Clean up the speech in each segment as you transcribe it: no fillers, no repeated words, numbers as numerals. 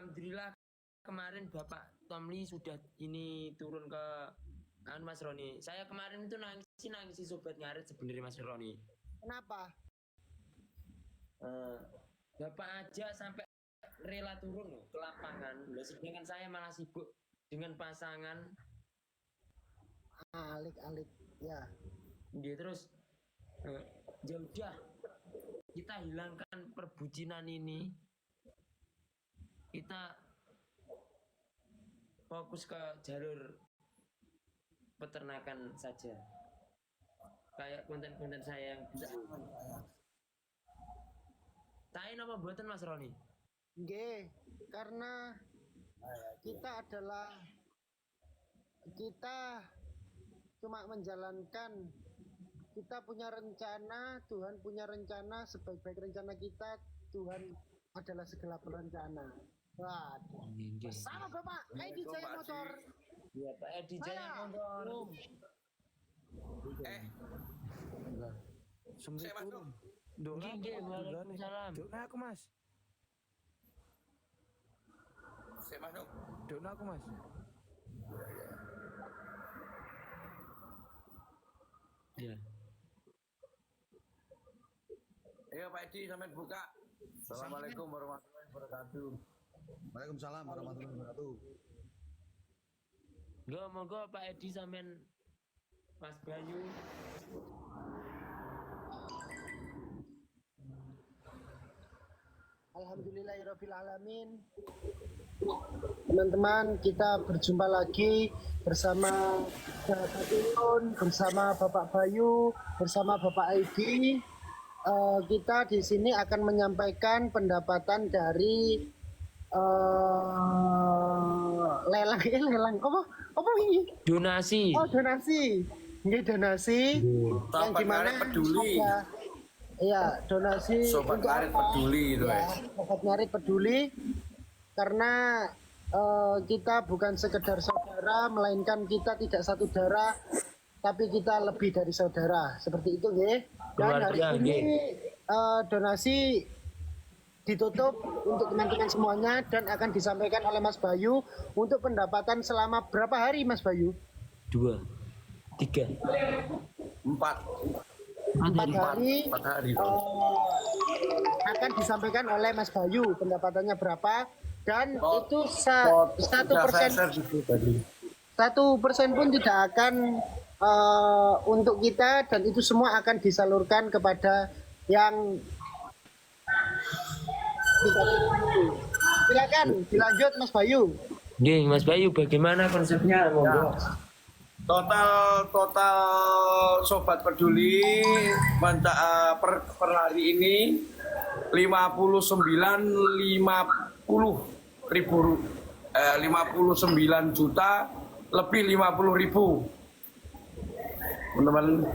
Alhamdulillah kemarin Bapak Tomli sudah ini turun ke Mas Roni. Saya kemarin itu nangis sobat ngarit sebenarnya Mas Roni. Kenapa? Bapak aja sampai rela turun loh ke lapangan. Loh, sedangkan saya malah sibuk dengan pasangan. Alik ya. Dia terus ya udah kita hilangkan perbucinan ini. Kita fokus ke jalur peternakan saja. Kayak konten-konten saya yang bisa. Saya nama buatan Mas Roni. Nggih, karena kita cuma menjalankan, kita punya rencana, Tuhan punya rencana, sebaik-baik rencana kita, Tuhan adalah segala perencana. Waduh. Sama Bapak Edi Jaya Motor. Iya, Pak Edi Jaya Motor. Assalamualaikum. Waalaikumsalam. Dona aku Mas. Saya masuk. Dona aku Mas. Iya. Ayo Pak Edi sampai buka. Assalamualaikum warahmatullahi wabarakatuh. Waalaikumsalam warahmatullahi wabarakatuh. Monggo Pak Edi sampean Mas Bayu. Alhamdulillahirabbil alamin. Teman-teman, kita berjumpa lagi bersama Bapak Tilun, bersama Bapak Bayu, bersama Bapak Edi. Kita di sini akan menyampaikan pendapatan dari lelang apa ini? Donasi. Oh, donasi. Ini donasi yang dimana peduli. Iya, donasi Sobat Ngarit peduli itu ya. Sobat Ngarit peduli karena kita bukan sekedar saudara, melainkan kita tidak satu darah, tapi kita lebih dari saudara. Seperti itu, nggih. Dan hari ini donasi ditutup untuk teman-teman semuanya dan akan disampaikan oleh Mas Bayu untuk pendapatan selama berapa hari, Mas Bayu? 2, 3, 4 hari akan disampaikan oleh Mas Bayu pendapatannya berapa dan itu 1% pun tidak akan untuk kita, dan itu semua akan disalurkan kepada yang silakan dilanjut Mas Bayu. Nggih, Mas Bayu bagaimana konsepnya? Monggo. Total sobat peduli per hari ini 59 juta lebih 50.000 teman-teman.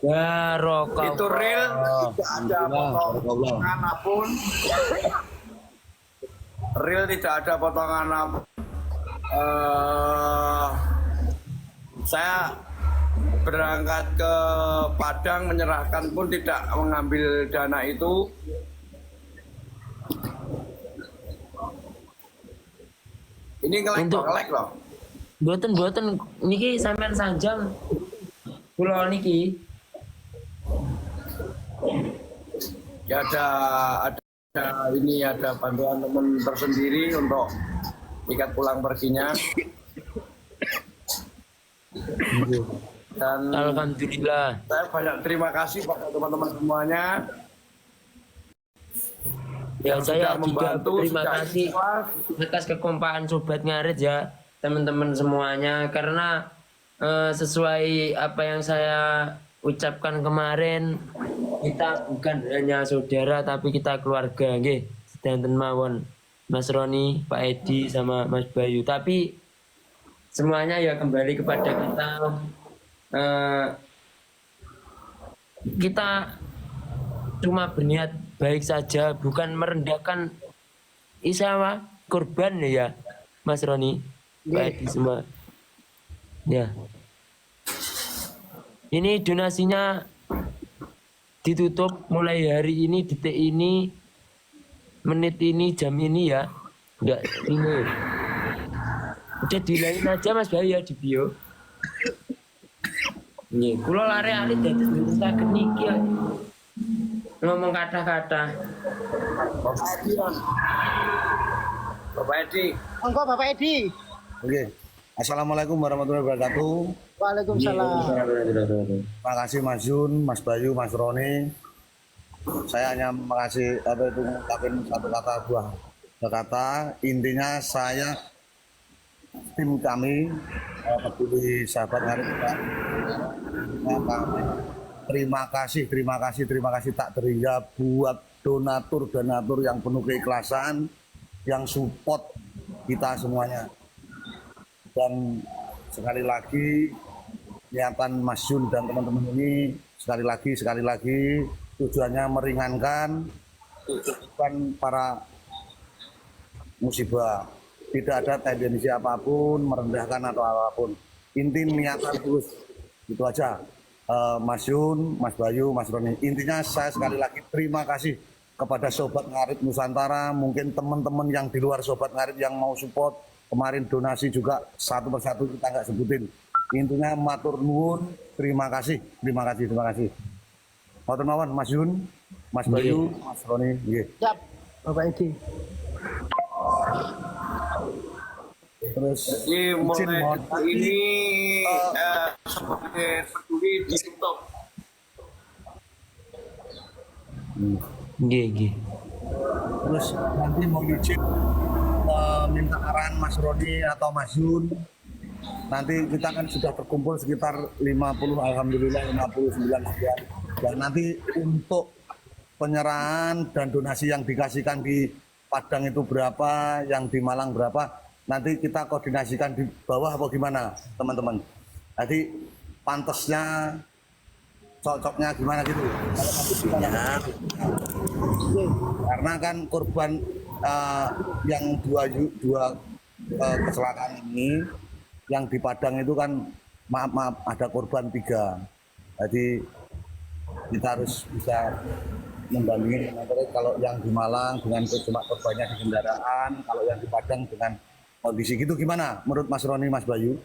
Barokah. Itu real, tidak ada potongan apapun. Real tidak ada potongan apapun. Saya berangkat ke Padang menyerahkan pun tidak mengambil dana itu. Ini ngelek loh. Buatan niki sampean sanjang. Kula niki. Ya ada bantuan teman tersendiri untuk tiket pulang perginya. Dan alhamdulillah saya banyak terima kasih pada teman-teman semuanya ya, saya juga terima kasih ikhlas atas kekompakan Sobat Ngarit ya teman-teman semuanya, karena sesuai apa yang saya ucapkan kemarin, kita bukan hanya saudara tapi kita keluarga nggih, sedanten mawon Mas Roni, Pak Edi sama Mas Bayu, tapi semuanya ya kembali kepada kita. Kita cuma berniat baik saja, bukan merendahkan isawa korban ya Mas Roni, Pak Edi semua. Ya. Ini donasinya ditutup mulai hari ini, detik ini, menit ini, jam ini ya. Enggak ini. Udah dilain aja Mas Bayu ya di bio. Nggih, kula lare-lare dados ndudusaken niki ya. Ngomong kata-kata. Bapak Edi. Monggo Bapak Edi. Oke. Assalamualaikum warahmatullahi wabarakatuh. Waalaikumsalam. Terima kasih Mas Jun, Mas Bayu, Mas Roni. Saya hanya mengasih mengucapkan satu kata buah kata. Intinya saya tim kami peduli sahabat hari kita. Terima kasih tak terhingga buat donatur yang penuh keikhlasan, yang support kita semuanya. Dan sekali lagi niatan Mas Jun dan teman-teman ini sekali lagi tujuannya meringankan para musibah. Tidak ada tendensi apapun merendahkan atau apapun. Inti niatan terus itu aja. Mas Jun, Mas Bayu, Mas Roni. Intinya saya sekali lagi terima kasih kepada Sobat Ngarit Nusantara, mungkin teman-teman yang di luar Sobat Ngarit yang mau support. Kemarin donasi juga satu persatu kita nggak sebutin. Intinya matur nuwun, terima kasih. Matur nuwun Mas Jun, Mas Bayu, Mas Roni. Siap, Bapak Edi. Terus Jadi mulai ini sebagai peduli di TikTok. Nggih. Terus nanti mau izin minta arahan Mas Roni atau Mas Jun. Nanti kita kan sudah terkumpul sekitar 50, alhamdulillah 59 sekian. Dan nanti untuk penyerahan dan donasi yang dikasihkan di Padang itu berapa, yang di Malang berapa, nanti kita koordinasikan di bawah apa gimana teman-teman. Jadi pantesnya, cocoknya gimana gitu. Karena kan korban yang dua kecelakaan ini, yang di Padang itu kan maaf ada korban 3. Jadi kita harus bisa membandingin kalau yang di Malang dengan cuma korbannya di kendaraan, kalau yang di Padang dengan kondisi gitu gimana menurut Mas Roni, Mas Bayu?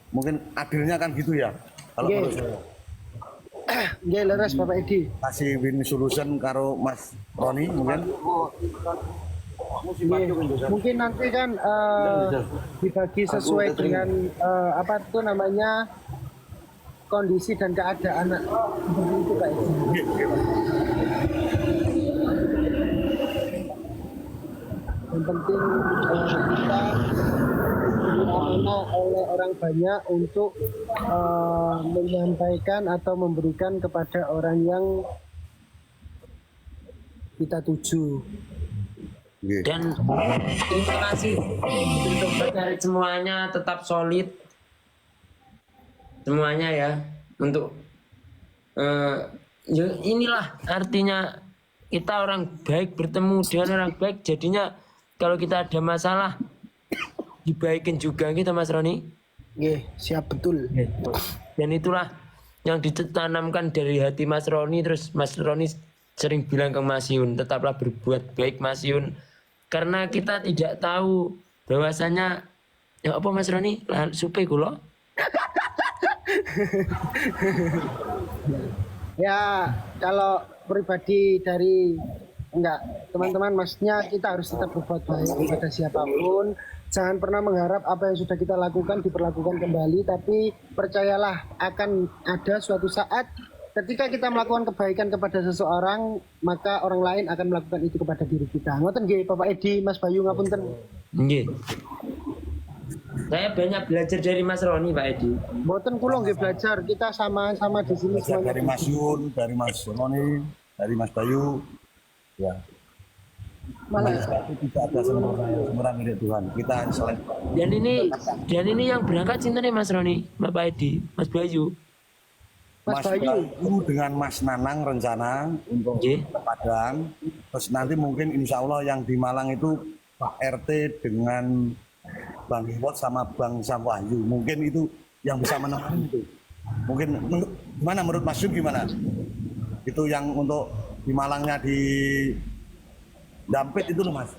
Mungkin adilnya kan gitu ya kalau menurut saya. Nggih, leres Bapak Edi. Kasih win solution karo Mas Roni mungkin. Mungkin nanti kan dibagi sesuai dengan apa itu namanya kondisi dan keadaan seperti itu Pak Edi. Yang penting kita amanah oleh orang banyak untuk menyampaikan atau memberikan kepada orang yang kita tuju. Dan terima kasih untuk Ngarit semuanya, tetap solid semuanya ya. Untuk inilah artinya kita orang baik bertemu dengan orang baik, jadinya kalau kita ada masalah dibaikin juga gitu Mas Roni. Nggih, siap betul. Dan itulah yang ditanamkan dari hati Mas Roni. Terus Mas Roni sering bilang ke Mas Yun, tetaplah berbuat baik Mas Yun, karena kita tidak tahu bahwasanya ya apa Mas Roni supe kula. Ya, kalau pribadi dari enggak, teman-teman, maksudnya kita harus tetap berbuat baik kepada siapapun. Jangan pernah mengharap apa yang sudah kita lakukan diperlakukan kembali, tapi percayalah akan ada suatu saat ketika kita melakukan kebaikan kepada seseorang, maka orang lain akan melakukan itu kepada diri kita. Ngoten nggih Bapak Edi, Mas Bayu ngapunten. Nggih. Saya banyak belajar dari Mas Roni, Pak Edi. Mboten kula nggih belajar, kita sama-sama di sini Belajar semuanya. dari Mas Yun, dari Mas Roni, dari Mas Bayu. Ya. Malah Tidak ada sempurna milik Tuhan. Kita selain Dan ini yang berangkat cinta nih Mas Roni, Bapak Edi, Mas Bayu. Mas Bayu dengan Mas Nanang rencana untuk Nggih. ke Padang. Terus nanti mungkin insya Allah yang di Malang itu Pak RT dengan Bang Iwot sama Bang Samwahyu. Mungkin itu yang bisa menemani itu. Mungkin gimana menurut Mas Yun gimana? Itu yang untuk di Malangnya di Dampit itu loh Mas.